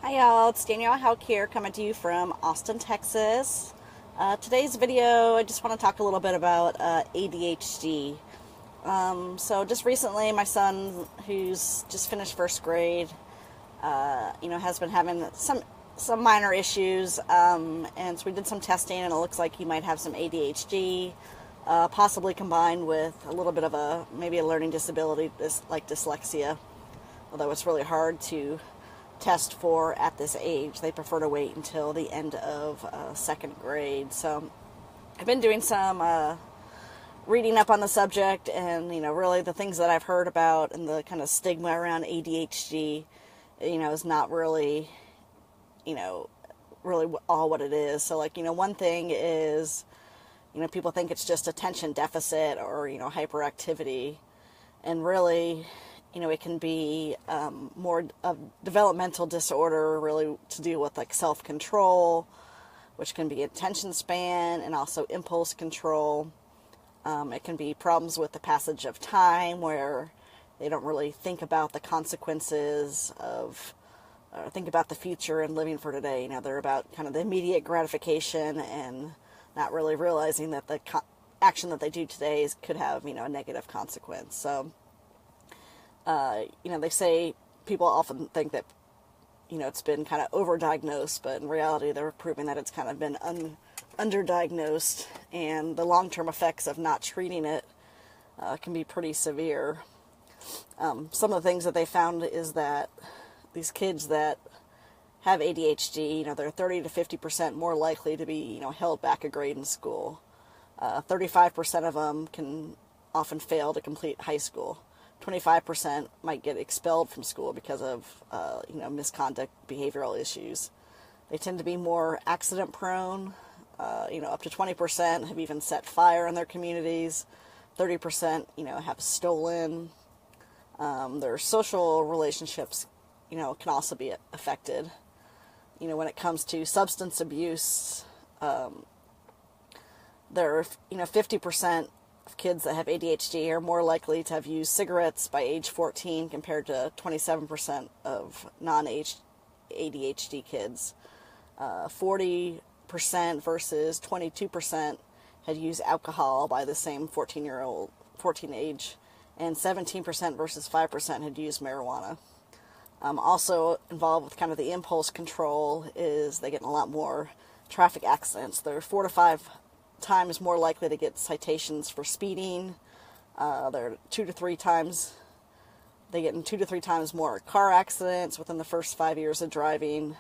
Hi y'all, it's Danielle Hauk here coming to you from Austin, Texas. Today's video, I just want to talk a little bit about ADHD. So just recently, my son, who's just finished first grade, has been having some minor issues, and so we did some testing, and it looks like he might have some ADHD, possibly combined with a little bit of maybe a learning disability, like dyslexia, although it's really hard to test for at this age. They prefer to wait until the end of second grade. So I've been doing some reading up on the subject, and really the things that I've heard about and the kind of stigma around ADHD, is not really, really all what it is. So one thing is, people think it's just attention deficit or hyperactivity, and really, it can be more of developmental disorder, really to do with like self-control, which can be attention span and also impulse control. It can be problems with the passage of time, where they don't really think about the consequences of, or think about the future and living for today. They're about kind of the immediate gratification and not really realizing that the action that they do today could have, a negative consequence. So, they say people often think that, it's been kind of overdiagnosed, but in reality, they're proving that it's kind of been underdiagnosed, and the long-term effects of not treating it can be pretty severe. Some of the things that they found is that these kids that have ADHD, they're 30 to 50% more likely to be, held back a grade in school. 35% of them can often fail to complete high school. 25% might get expelled from school because of, misconduct, behavioral issues. They tend to be more accident prone. Up to 20% have even set fire in their communities. 30%, have stolen. Their social relationships, can also be affected. When it comes to substance abuse, there are, 50% of kids that have ADHD are more likely to have used cigarettes by age 14 compared to 27% of non-ADHD kids. 40% versus 22% had used alcohol by the same 14 age, and 17% versus 5% had used marijuana. Also involved with kind of the impulse control is they get in a lot more traffic accidents. They're 4 to 5 times more likely to get citations for speeding. They're 2 to 3 times, they get in 2 to 3 times more car accidents within the first 5 years of driving.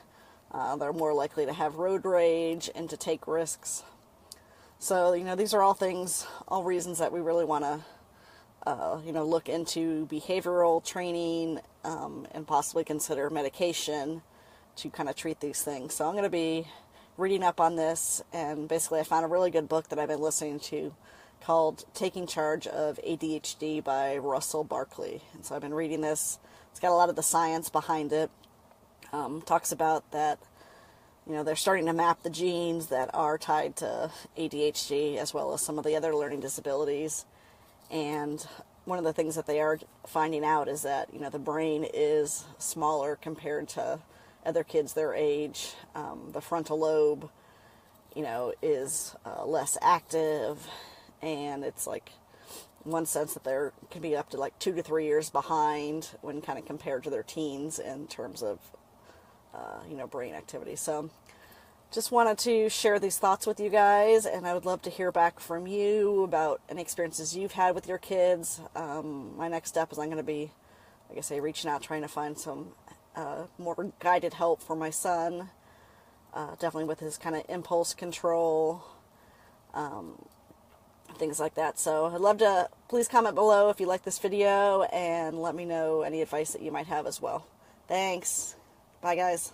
They're more likely to have road rage and to take risks. So, these are all things, all reasons that we really want to, look into behavioral training, and possibly consider medication to kind of treat these things. So I'm going to be reading up on this, and basically I found a really good book that I've been listening to called Taking Charge of ADHD by Russell Barkley. And so I've been reading this. It's got a lot of the science behind it. Talks about that, they're starting to map the genes that are tied to ADHD as well as some of the other learning disabilities. And one of the things that they are finding out is that, the brain is smaller compared to other kids their age. The frontal lobe, is less active, and it's like, in one sense, that they can be up to like 2 to 3 years behind when kind of compared to their teens in terms of, brain activity. So just wanted to share these thoughts with you guys, and I would love to hear back from you about any experiences you've had with your kids. My next step is I'm going to be, like I say, reaching out, trying to find some more guided help for my son, definitely with his kind of impulse control, things like that. So I'd love to, please comment below if you like this video, and let me know any advice that you might have as well. Thanks. Bye, guys.